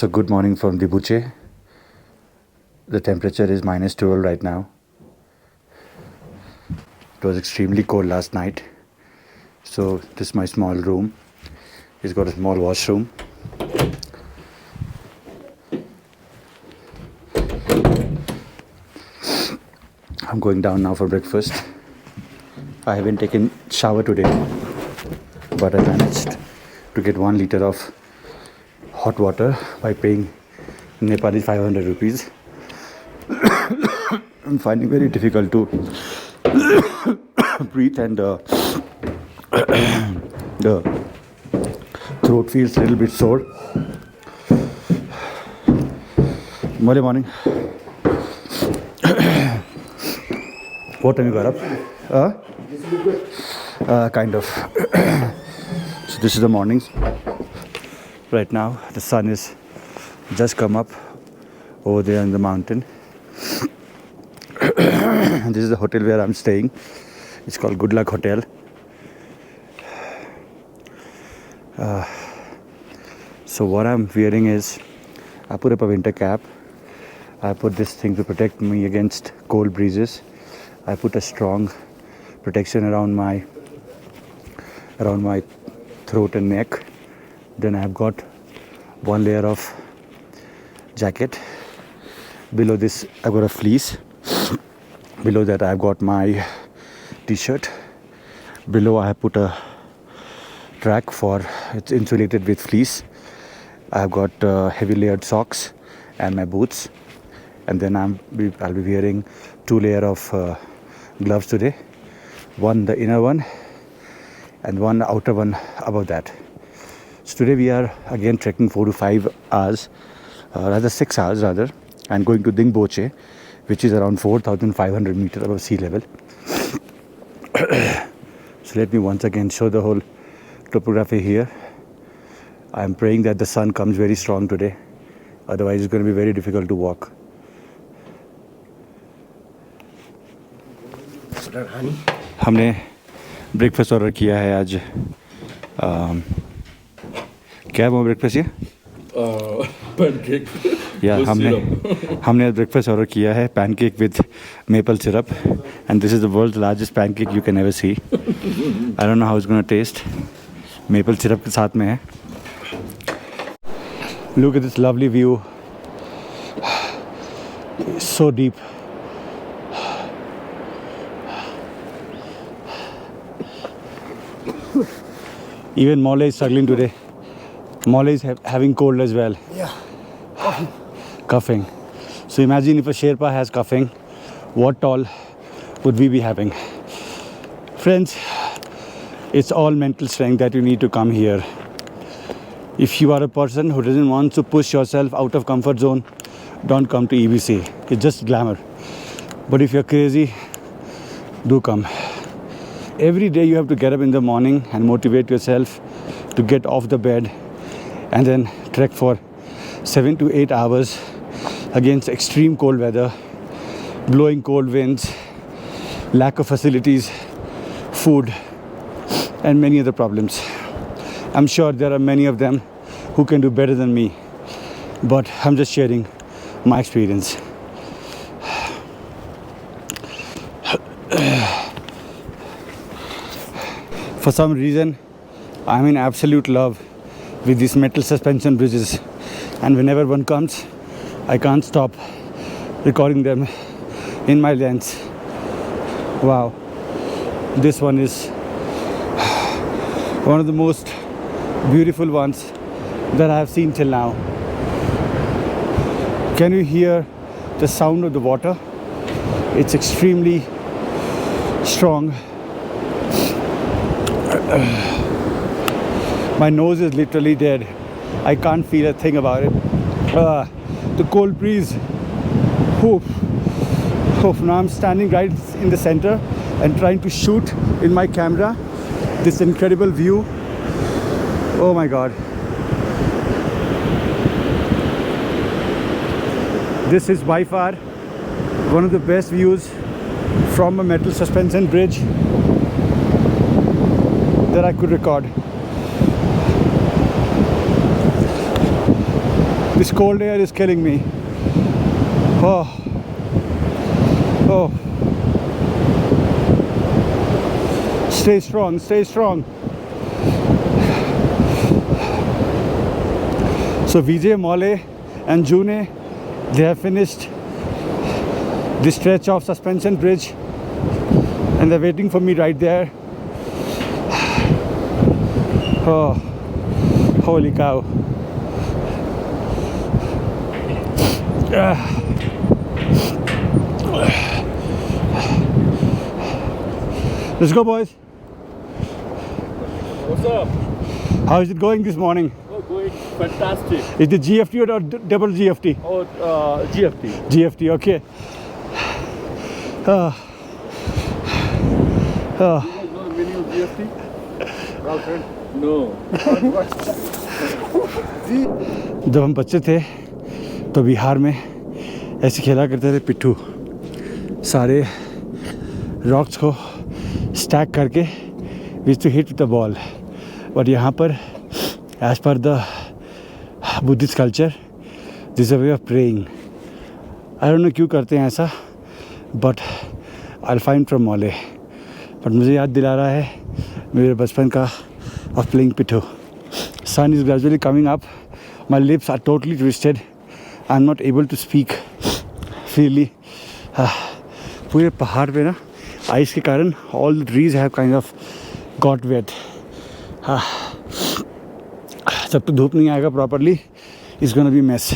So good morning from Dibuche. The temperature is -12 right now. It was extremely cold last night. So this is my small room. It's got a small washroom. I'm going down now for breakfast. I haven't taken shower today, but I managed to get 1 liter of hot water by paying Nepali 500 rupees. I'm finding very difficult to breathe, and the throat feels a little bit sore. Morning, morning. What time you got up? Kind of. So this is the mornings. Right now, the sun is just come up over there in the mountain. And this is the hotel where I'm staying. It's called Good Luck Hotel. So what I'm wearing is, I put up a winter cap. I put this thing to protect me against cold breezes. I put a strong protection around my throat and neck. Then I've got 1 layer of jacket. Below this I've got a fleece. Below that I've got my t-shirt. Below I have put a track it's insulated with fleece. I've got heavy layered socks and my boots. And then I'll be wearing 2 layers of gloves today. One, the inner one, and one outer one above that. So today we are again trekking 4 to 5 hours, 6 hours rather, and going to Diboche, which is around 4,500 meters above sea level. So let me once again show the whole topography here. I am praying that the sun comes very strong today, otherwise it's going to be very difficult to walk. हमने breakfast order किया है आज. क्या है वो breakfast ये? Pancake. या हमने ब्रेकफास्ट ऑर्डर किया है pancake with maple syrup, and this is the world's largest pancake you can ever see. I don't know how it's gonna taste. Maple syrup के साथ में है. Look at this lovely view, so deep. Even Molly is struggling today. Molly is having cold as well. Yeah. Coughing. So imagine if a Sherpa has coughing, what all would we be having? Friends, it's all mental strength that you need to come here. If you are a person who doesn't want to push yourself out of comfort zone, don't come to EBC. It's just glamour. But if you're crazy, do come. Every day you have to get up in the morning and motivate yourself to get off the bed and then trek for 7 to 8 hours against extreme cold weather, blowing cold winds, lack of facilities, food, and many other problems. I'm sure there are many of them who can do better than me, but I'm just sharing my experience. For some reason, I'm in absolute love with these metal suspension bridges, and whenever one comes, I can't stop recording them in my lens. Wow, this one is one of the most beautiful ones that I have seen till now. Can you hear the sound of the water? It's extremely strong. My nose is literally dead. I can't feel a thing about it. The cold breeze. Oof. Now I'm standing right in the center and trying to shoot in my camera this incredible view. Oh my God. This is by far one of the best views from a metal suspension bridge that I could record. This cold air is killing me. Oh. Oh. Stay strong, stay strong. So Vijay, Mole and June, they have finished this stretch of suspension bridge and they're waiting for me right there. Oh, holy cow. Let's go, boys. What's up? How is it going this morning? Oh, going fantastic. Is it GFT or double GFT? Oh, GFT. GFT, okay. You guys know the meaning of GFT? Girlfriend? No. जब हम बच्चे थे तो बिहार में ऐसे खेला करते थे पिट्ठू. सारे रॉक्स को स्टैक करके we to hit the ball. But यहाँ पर as per the Buddhist culture this a way of praying. I don't know क्यों करते हैं ऐसा, बट आई फाइंड फ्रॉम मॉले. बट मुझे याद दिला रहा है मेरे बचपन का of playing pitthu. Sun is gradually coming up. My lips are totally twisted. I am not able to speak freely. पूरे पहाड़ पे ना आइस के कारण all the trees have kind of got wet. जब तक धूप नहीं आएगा properly it's gonna be mess.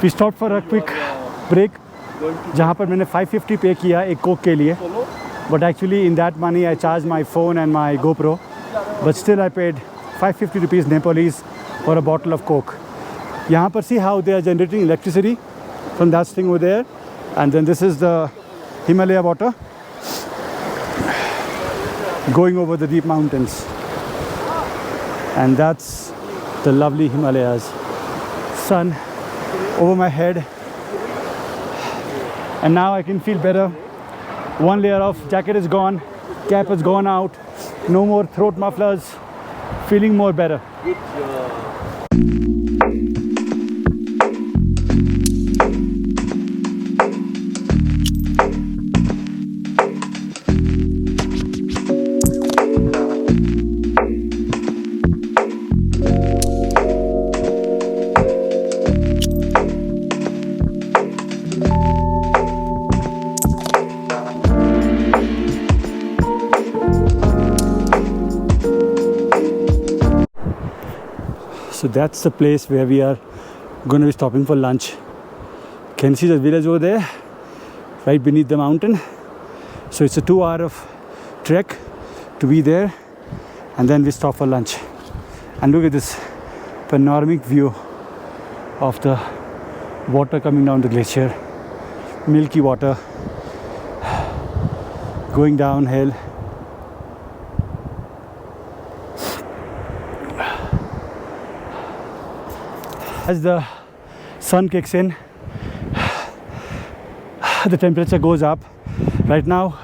We stop for a quick break जहाँ पर मैंने 550 पे किया एक कोक के लिए. But actually in that money I charge my phone and my GoPro. But still I paid 550 rupees Nepalese for a bottle of coke. यहाँ पर see how they are generating electricity from that thing over there. And then this is the Himalaya water going over the deep mountains. And that's the lovely Himalayas. Sun over my head. And now I can feel better. One layer of jacket is gone. Cap has gone out. No more throat mufflers. Feeling more better. Good job. So that's the place where we are going to be stopping for lunch. Can you see the village over there, right beneath the mountain? So it's a 2 hour of trek to be there, and then we stop for lunch. And look at this panoramic view of the water coming down the glacier, milky water going downhill. As the sun kicks in, the temperature goes up. Right now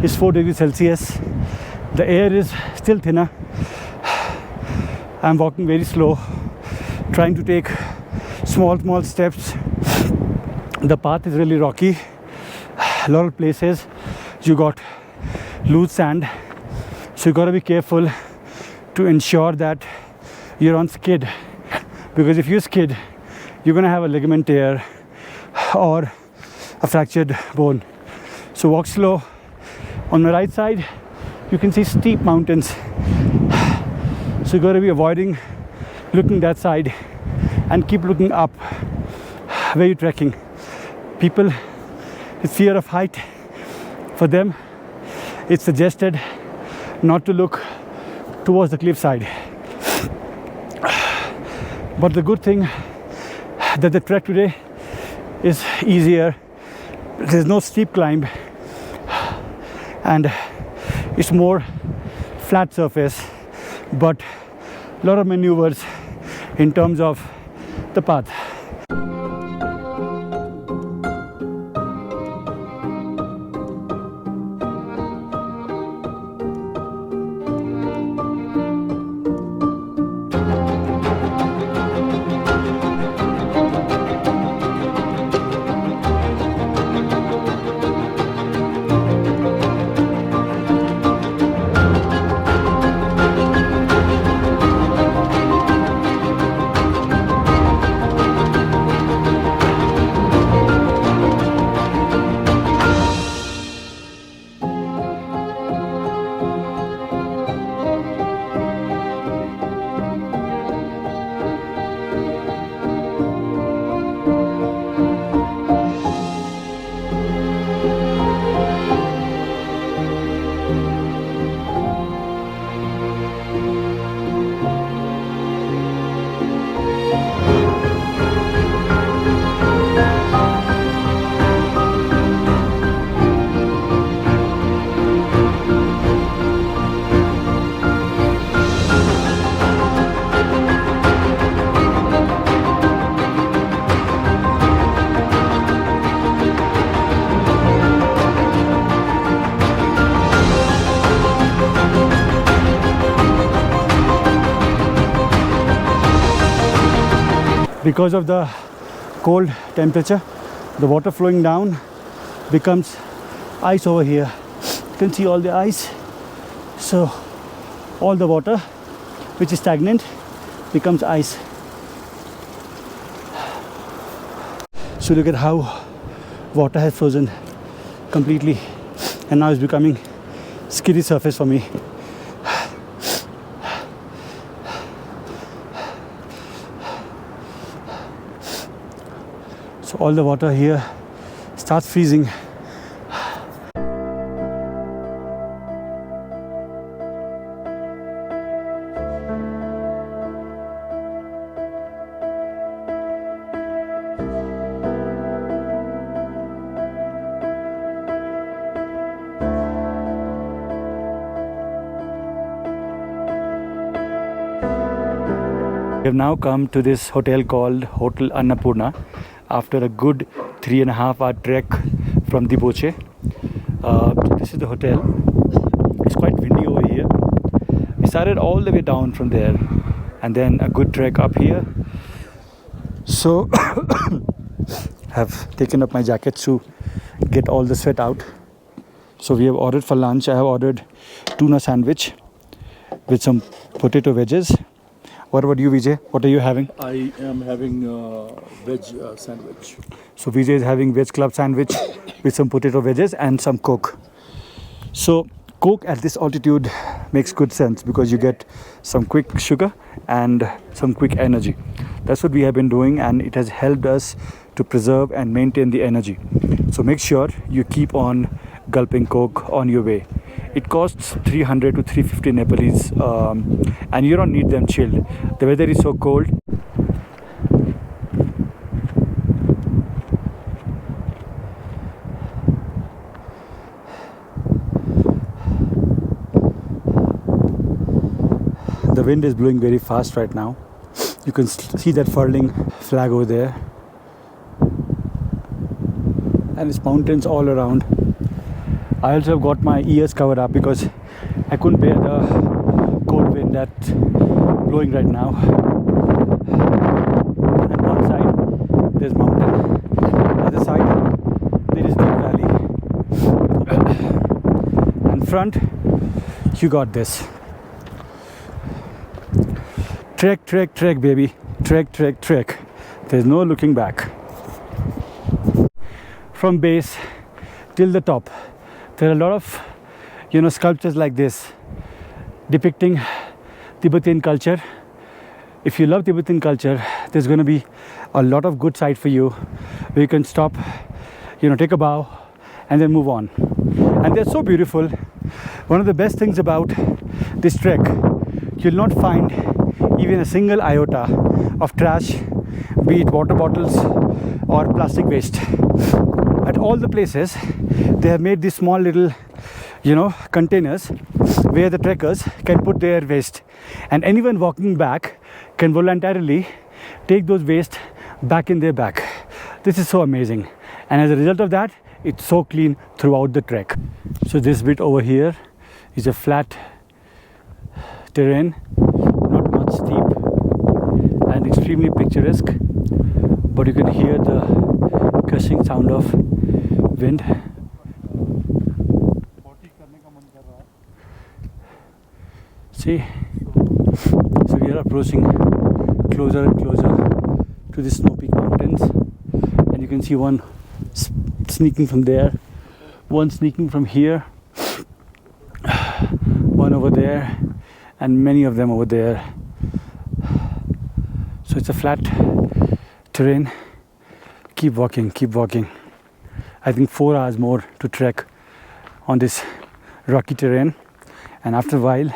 it's 4 degrees Celsius. The air is still thinner. I'm walking very slow, trying to take small steps. The path is really rocky. A lot of places you got loose sand, so you got to be careful to ensure that you're on skid, because if you skid, you're going to have a ligament tear or a fractured bone. So walk slow. On the right side you can see steep mountains, so you got to be avoiding looking that side and keep looking up where you're trekking. People with fear of height, for them it's suggested not to look towards the cliff side. But the good thing that the trek today is easier. There's no steep climb and it's more flat surface, but a lot of maneuvers in terms of the path. Because of the cold temperature, the water flowing down becomes ice over here. You can see all the ice. So all the water which is stagnant becomes ice. So look at how water has frozen completely, and now it's becoming skiddy surface for me. So all the water here starts freezing. We have now come to this hotel called Hotel Annapurna after a good 3.5 hour trek from Diboche. This is the hotel. It's quite windy over here. We started all the way down from there and then a good trek up here. So have taken up my jackets to get all the sweat out. So we have ordered for lunch. I have ordered tuna sandwich with some potato wedges. What about you, Vijay? What are you having? I am having veg sandwich. So Vijay is having veg club sandwich with some potato wedges and some Coke. So Coke at this altitude makes good sense because you get some quick sugar and some quick energy. That's what we have been doing, and it has helped us to preserve and maintain the energy. So make sure you keep on gulping Coke on your way. It costs 300 to 350 Nepalese, and you don't need them chilled. The weather is so cold. The wind is blowing very fast right now. You can see that furling flag over there. And it's mountains all around. I also have got my ears covered up because I couldn't bear the cold wind that's blowing right now. And one side there's mountain, other side there is deep valley. And front you got this. Trek, trek, trek, baby. Trek, trek, trek. There's no looking back. From base till the top, there are a lot of, sculptures like this depicting Tibetan culture. If you love Tibetan culture, there's going to be a lot of good side for you where you can stop, take a bow and then move on. And they're so beautiful. One of the best things about this trek, you'll not find even a single iota of trash, be it water bottles or plastic waste. At all the places, they have made these small little, containers where the trekkers can put their waste. And anyone walking back can voluntarily take those waste back in their bag. This is so amazing. And as a result of that, it's so clean throughout the trek. So this bit over here is a flat terrain, not much steep and extremely picturesque, but you can hear the gushing sound of wind. See, so we are approaching closer and closer to the snow peak mountains, and you can see one sneaking from there, one sneaking from here, one over there, and many of them over there. So it's a flat terrain. Keep walking, keep walking. I think 4 hours more to trek on this rocky terrain, and after a while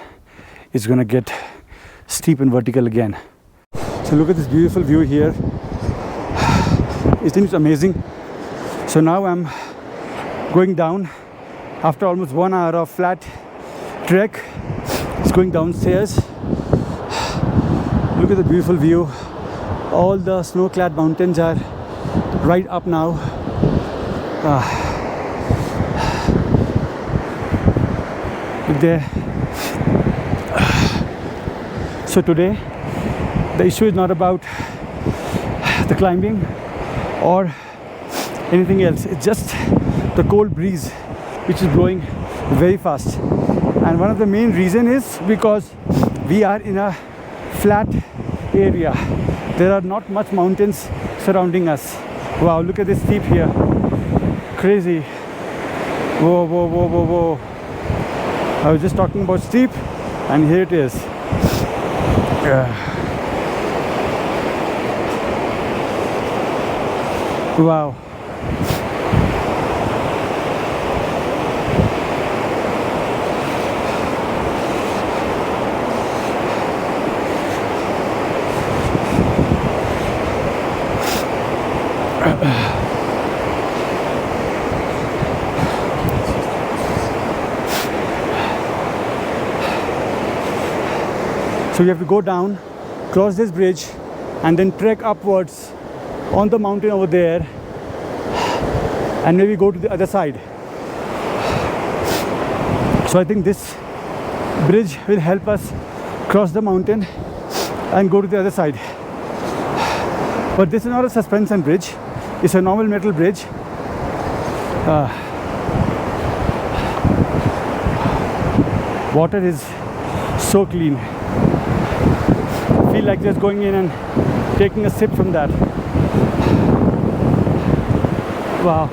it's gonna get steep and vertical again. So look at this beautiful view here. Isn't it amazing? So now I'm going down after almost 1 hour of flat trek. It's going downstairs. Look at the beautiful view. All the snow-clad mountains are right up now. There. So today the issue is not about the climbing or anything else. It's just the cold breeze which is blowing very fast. And one of the main reasons is because we are in a flat area. There are not much mountains surrounding us. Wow, look at this steep here. Crazy. Whoa, whoa, whoa, whoa, whoa. I was just talking about steep, and here it is. Wow. So you have to go down, cross this bridge, and then trek upwards on the mountain over there, and maybe go to the other side. So I think this bridge will help us cross the mountain and go to the other side. But this is not a suspension bridge, it's a normal metal bridge. Water is so clean. I feel like just going in and taking a sip from that. Wow.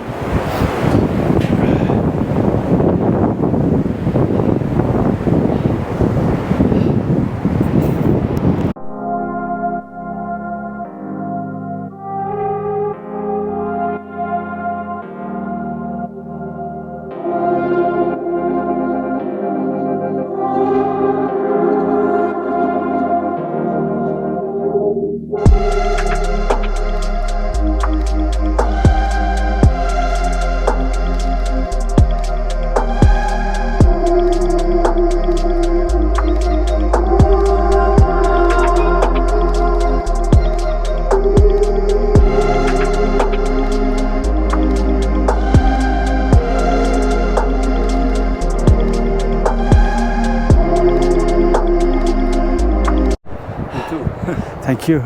Thank you.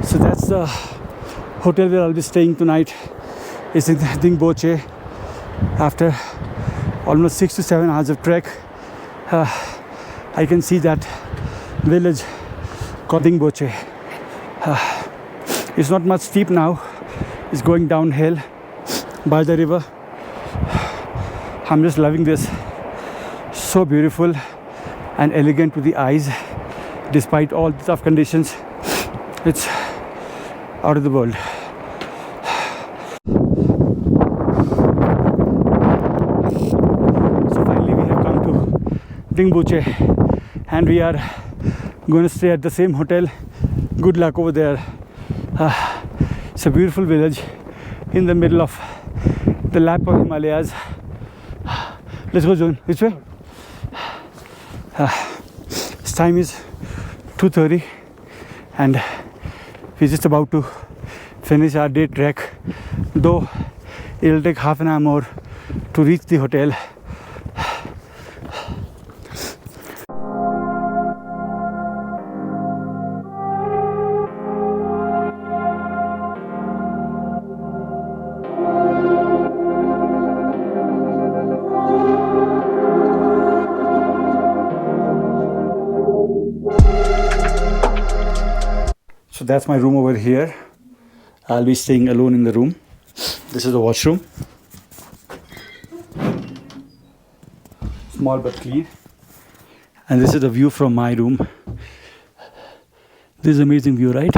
So that's the hotel where I'll be staying tonight. It's in Diboche. After almost 6 to 7 hours of trek, I can see that village called Diboche. It's not much steep now. It's going downhill by the river. I'm just loving this. So beautiful and elegant to the eyes, despite all the tough conditions. It's out of the world. So finally we have come to Dibuche, and we are going to stay at the same hotel. Good luck over there. It's a beautiful village in the middle of the lap of Himalayas. Let's go, June. Which way? This time is 2:30 and we're just about to finish our day trek, though it'll take half an hour more to reach the hotel. So that's my room over here. I'll be staying alone in the room. This is the washroom. Small but clean. And this is the view from my room. This is amazing view, right?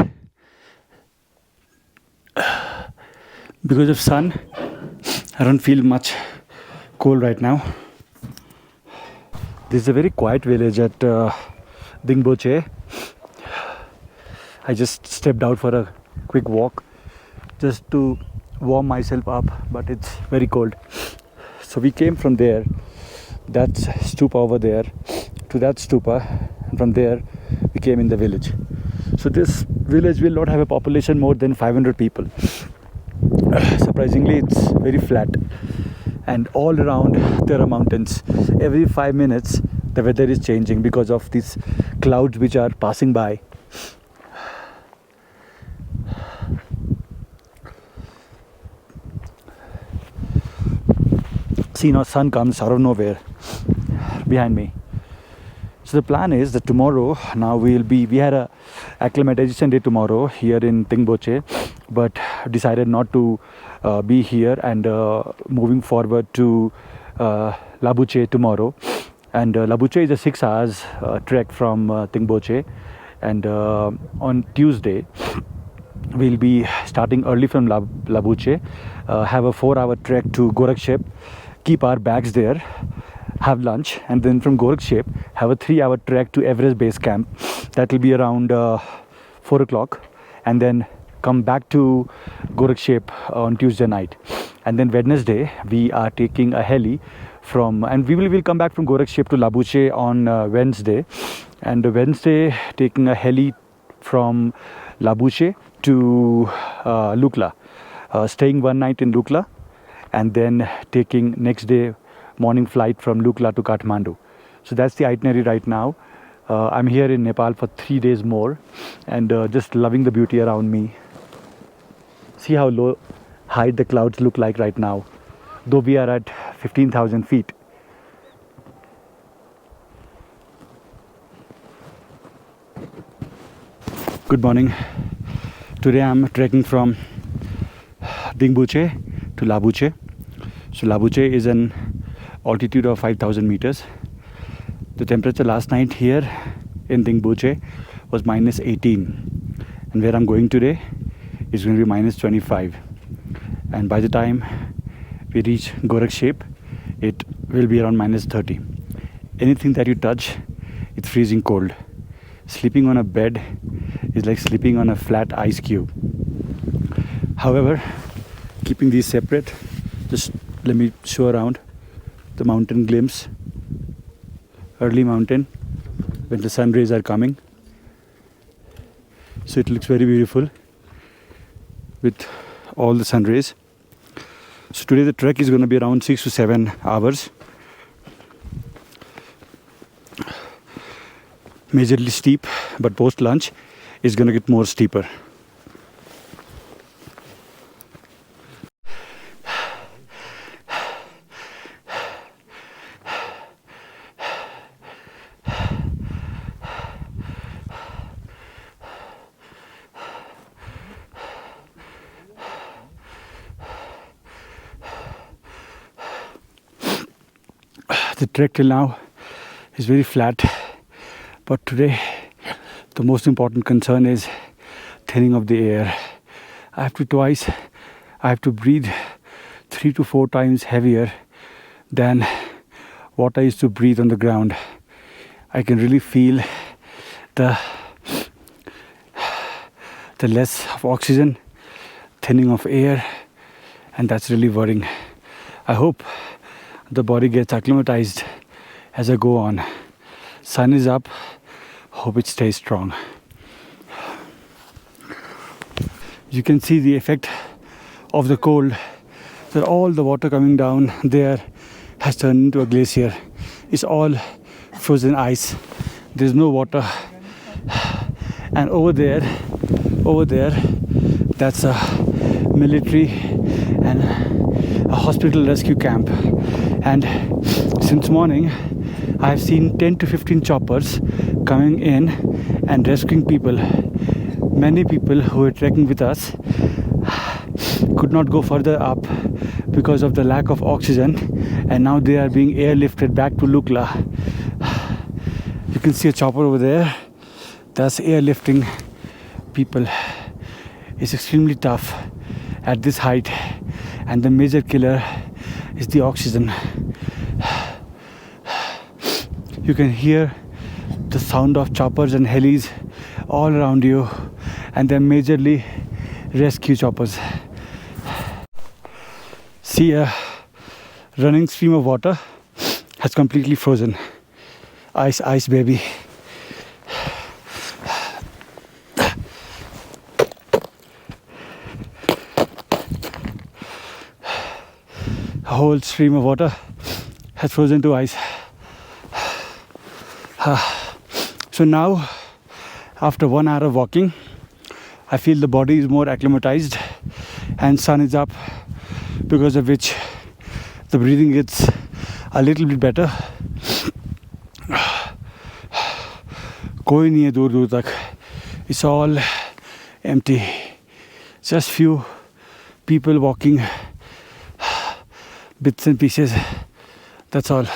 Because of sun, I don't feel much cold right now. This is a very quiet village at Diboche. I just stepped out for a quick walk just to warm myself up, but it's very cold. So we came from there, that stupa over there, to that stupa, and from there we came in the village. So this village will not have a population more than 500 people. Surprisingly, it's very flat, and all around there are mountains. Every 5 minutes the weather is changing because of these clouds which are passing by. See, now sun comes out of nowhere behind me. So the plan is that tomorrow, we had a acclimatization day tomorrow here in Diboche, but decided not to be here and moving forward to Labuche tomorrow. And Labuche is a 6 hours trek from Diboche, and on Tuesday we'll be starting early from Labuche, have a 4-hour trek to Gorakshep, keep our bags there, have lunch, and then from Gorakshep have a 3-hour trek to Everest Base Camp. That will be around 4 o'clock, and then come back to Gorakshep on Tuesday night. And then Wednesday we are taking a heli from, and we will come back from Gorakshep to Labuche on Wednesday, and Wednesday taking a heli from Labuche to Lukla, staying one night in Lukla, and then taking next day morning flight from Lukla to Kathmandu. So that's the itinerary right now. I'm here in Nepal for 3 days more, and just loving the beauty around me. See how high the clouds look like right now, though we are at 15,000 feet. Good morning. Today I'm trekking from Dibuche to Labuche. So Labuche is an altitude of 5,000 meters. The temperature last night here in Dibuche was minus 18, and where I'm going today is going to be minus 25. And by the time we reach Gorakshep, it will be around minus 30. Anything that you touch, it's freezing cold. Sleeping on a bed is like sleeping on a flat ice cube. However, keeping these separate, just let me show around the mountain glimpse. Early mountain when the sun rays are coming. So it looks very beautiful with all the sun rays. So today the trek is going to be around 6 to 7 hours. Majorly steep, but post lunch it's going to get more steeper. The trek till now is very flat, but today the most important concern is thinning of the air. I have to breathe 3 to 4 times heavier than what I used to breathe on the ground. I can really feel the less of oxygen, thinning of air, and that's really worrying. I hope the body gets acclimatized as I go on. Sun is up, hope it stays strong. You can see the effect of the cold, that all the water coming down there has turned into a glacier. It's all frozen ice. There's no water. And over there, that's a military and a hospital rescue camp. And since morning I have seen 10 to 15 choppers coming in and rescuing people. Many people who were trekking with us could not go further up because of the lack of oxygen, and now they are being airlifted back to Lukla. You can see a chopper over there that's airlifting people. It's extremely tough at this height, and the major killer is the oxygen. You can hear the sound of choppers and helis all around you, and they're majorly rescue choppers. See, a running stream of water has completely frozen. Ice, ice, baby. A whole stream of water has frozen to ice. So now, after 1 hour of walking, I feel the body is more acclimatized and sun is up, because of which the breathing gets a little bit better. कोई नहीं है दूर दूर तक. It's all empty. Just few people walking, bits and pieces. That's all.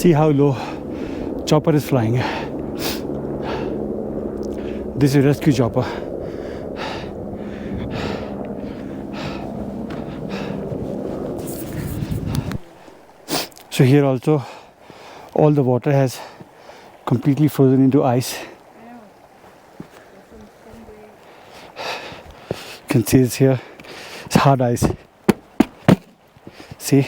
See how low chopper is flying. This is rescue chopper. So here also all the water has completely frozen into ice. You can see this here. It's hard ice. See?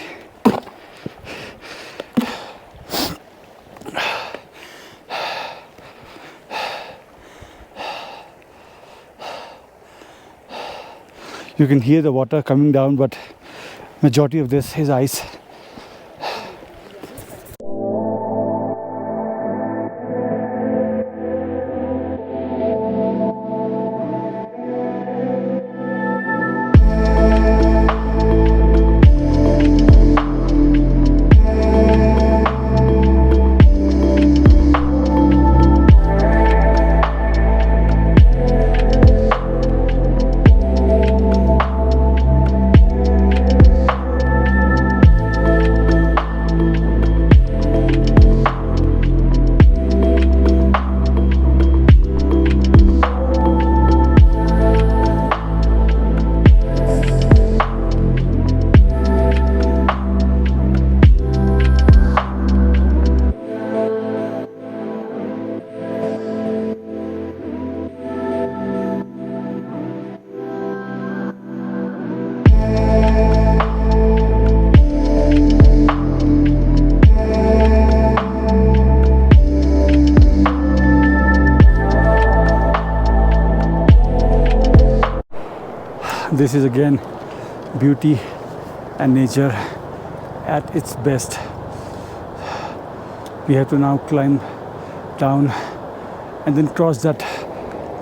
You can hear the water coming down, but majority of this is ice. This is again beauty and nature at its best. We have to now climb down and then cross that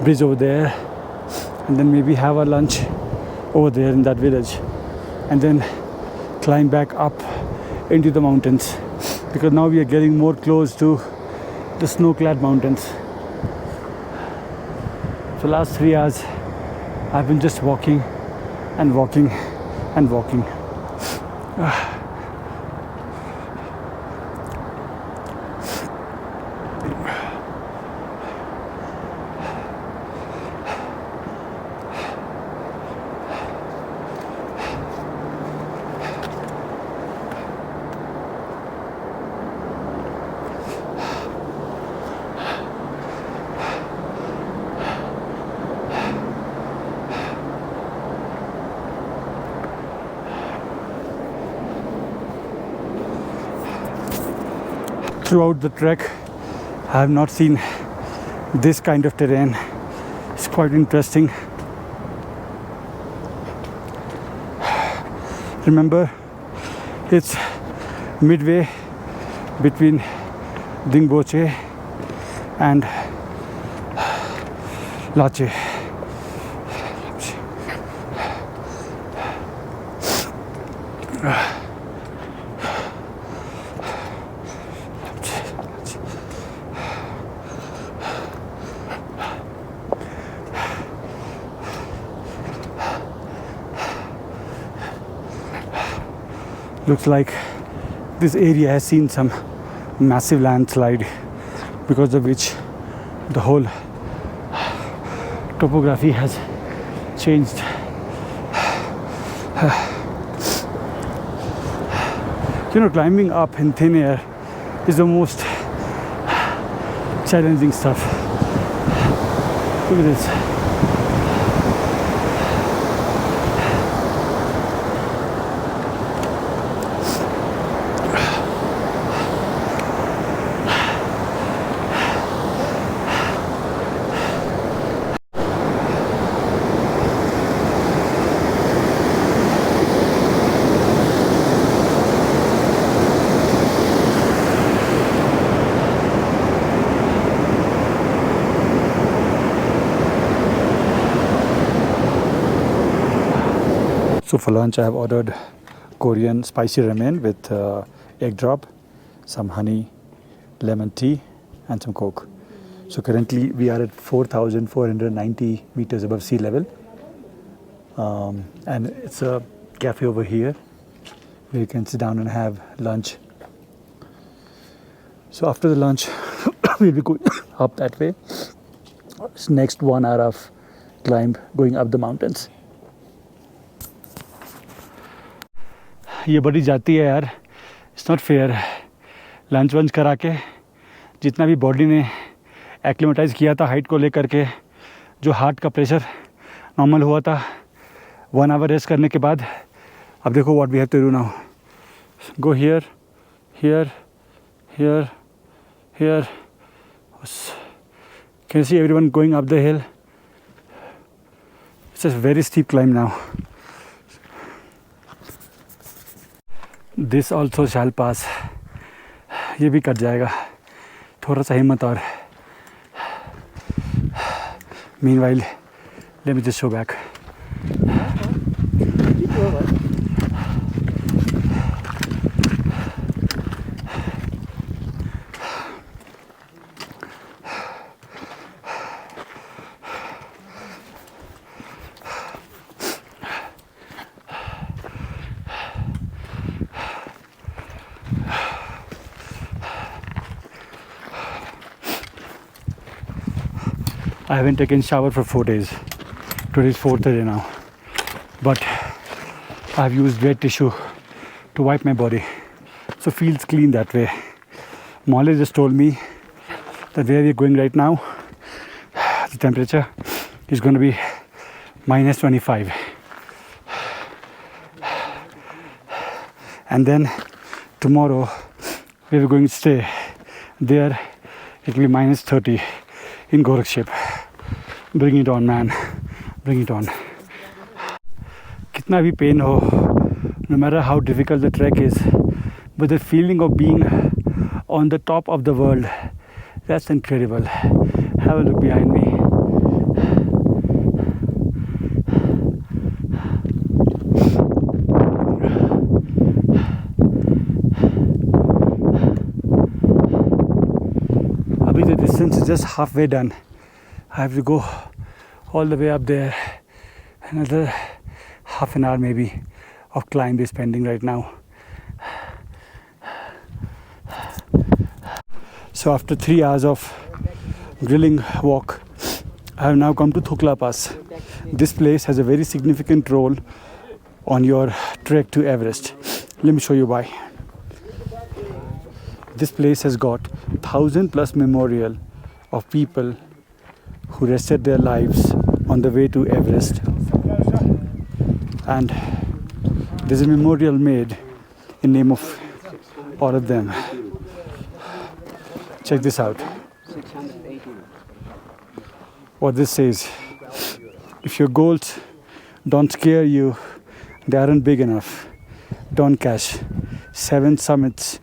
bridge over there, and then maybe have our lunch over there in that village, and then climb back up into the mountains, because now we are getting more close to the snow-clad mountains. For the last 3 hours I've been just walking and walking and walking. Throughout the trek, I have not seen this kind of terrain. It's quite interesting. Remember, it's midway between Diboche and Labuche. Looks like this area has seen some massive landslide, because of which the whole topography has changed. You know, climbing up in thin air is the most challenging stuff. Look at this. So for lunch I have ordered Korean spicy ramen with egg drop, some honey, lemon tea and some coke. So currently we are at 4,490 meters above sea level, and it's a cafe over here where you can sit down and have lunch. So after the lunch we'll be going up that way. It's next 1 hour of climb going up the mountains. ये बड़ी जाती है यार, it's not fair. Lunch वंच करा के जितना भी body ने एक्लिमेटाइज़ किया था हाइट को लेकर के, जो हार्ट का प्रेशर नॉर्मल हुआ था 1 आवर रेस्ट करने के बाद, अब देखो what we have to do now. Go here here here here. Can you see everyone going up the hill. It's a very steep climb now. This also shall pass. ये भी cut जाएगा, थोड़ा सा हिम्मत और. Meanwhile let me just show back. I haven't taken shower for 4 days. Today is 4th day now. But I've used wet tissue to wipe my body. So feels clean that way. Molly just told me that where we're going right now, the temperature is going to be minus 25. And then tomorrow, where we're going to stay, there it will be minus 30 in Gorakhshep. Bring it on, man. Bring it on. कितना भी pen हो, no matter how difficult the trek is, but the feeling of being on the top of the world, that's incredible. Have a look behind me. Abhi the distance is just halfway done. I have to go all the way up there. Another half an hour maybe of climb is pending right now. So after 3 hours of grilling walk, I have now come to Thukla Pass. This place has a very significant role on your trek to Everest. Let me show you why. This place has got 1,000+ memorial of people who rested their lives on the way to Everest. And there's a memorial made in name of all of them. Check this out. What this says: if your goals don't scare you, they aren't big enough. Don't cash 7 summits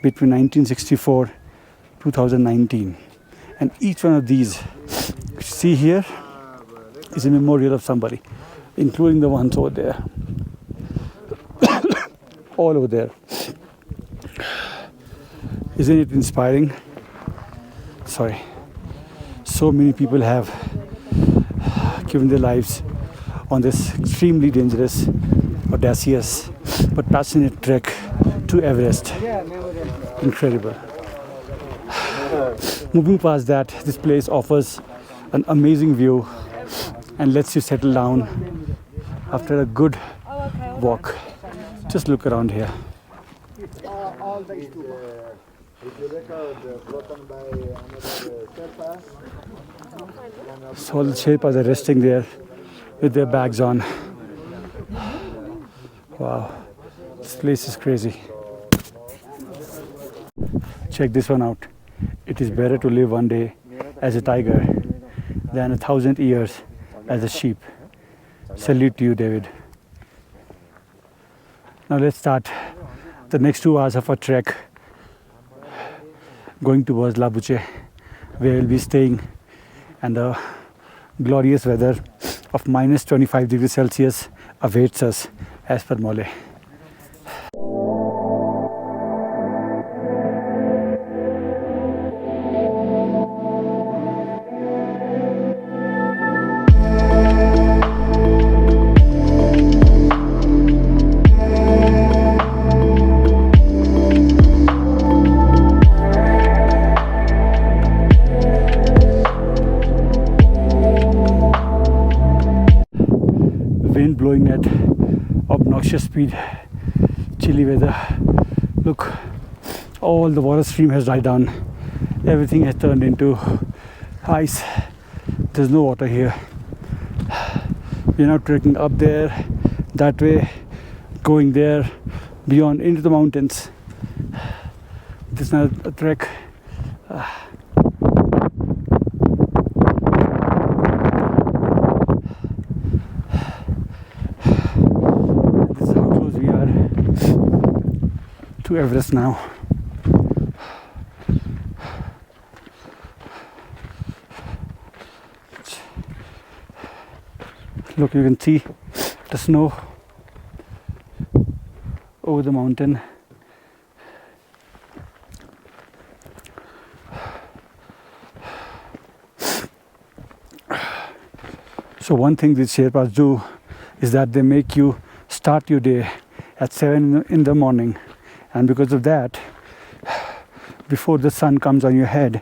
between 1964 2019. And each one of these, you see here, is a memorial of somebody, including the ones over there. All over there. Isn't it inspiring? Sorry. So many people have given their lives on this extremely dangerous, audacious, but passionate trek to Everest. Incredible. Moving past that, this place offers an amazing view and lets you settle down after a good walk. Just look around here. All the record broken by another Sherpa. So all the Sherpas are resting there with their bags on. Wow, this place is crazy. Check this one out. It is better to live one day as a tiger than 1,000 years as a sheep. Salute to you, David. Now let's start the next 2 hours of our trek going towards Labuche, where we'll be staying, and the glorious weather of -25°C awaits us as per Mole. Wind blowing at obnoxious speed, chilly weather. Look, all the water stream has died down. Everything has turned into ice. There's no water here. We're now trekking up there, that way, going there, beyond into the mountains. This is not a trek. To Everest now. Look, you can see the snow over the mountain. So one thing these Sherpas do is that they make you start your day at 7 in the morning. And because of that, before the sun comes on your head,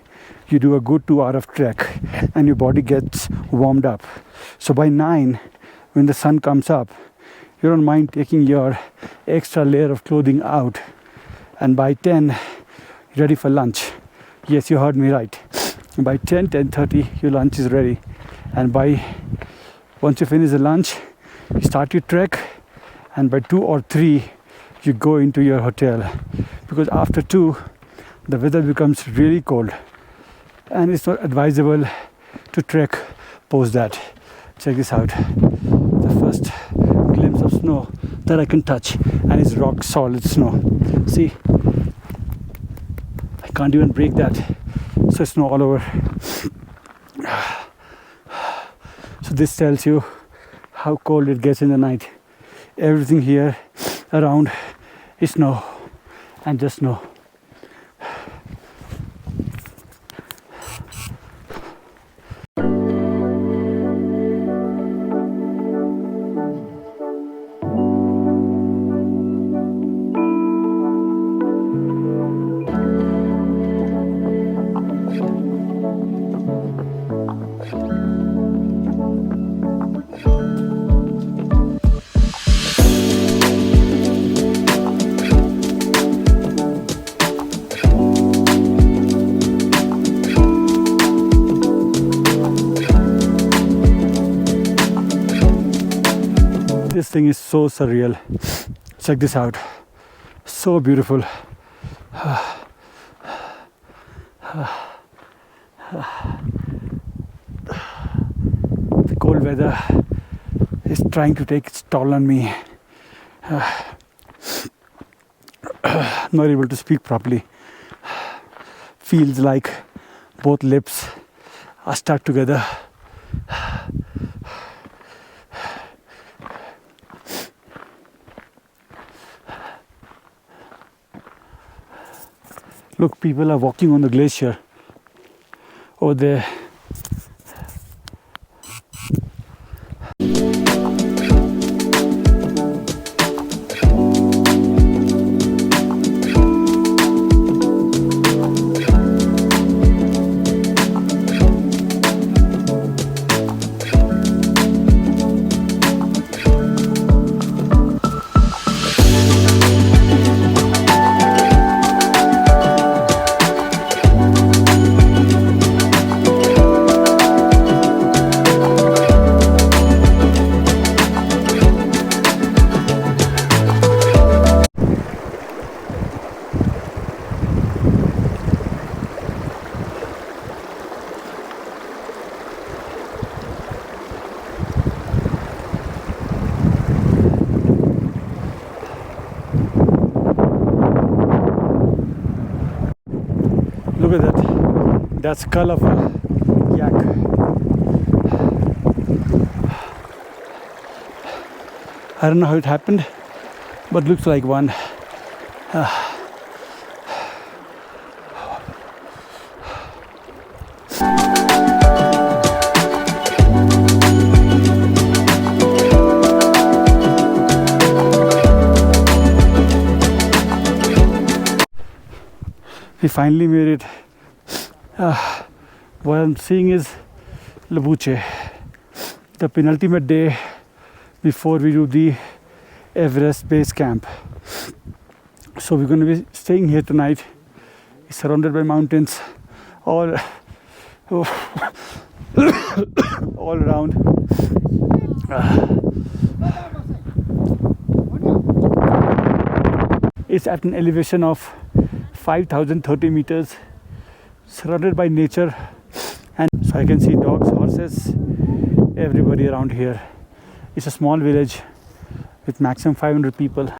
you do a good 2 hour of trek and your body gets warmed up. So by 9, when the sun comes up, you don't mind taking your extra layer of clothing out. And by 10, you're ready for lunch. Yes, you heard me right. By 10:30, your lunch is ready. And once you finish the lunch, you start your trek. And by 2 or 3, you go into your hotel, because after 2 the weather becomes really cold and it's not advisable to trek post that. Check this out, the first glimpse of snow that I can touch, and it's rock solid snow. See, I can't even break that. So snow all over. So this tells you how cold it gets in the night. Everything here around is snow and just snow. This thing is so surreal. Check this out. So beautiful. The cold weather is trying to take its toll on me. I'm not able to speak properly. Feels like both lips are stuck together. Look, people are walking on the glacier over there. Look at that. That's skull of a yak. I don't know how it happened, but looks like one. We finally made it. What I'm seeing is Labuche, the penultimate day before we do the Everest Base Camp. So we're going to be staying here tonight. It's surrounded by mountains all all around. It's at an elevation of 5,030 meters, surrounded by nature, and so I can see dogs, horses, everybody around here. It's a small village with maximum 500 people.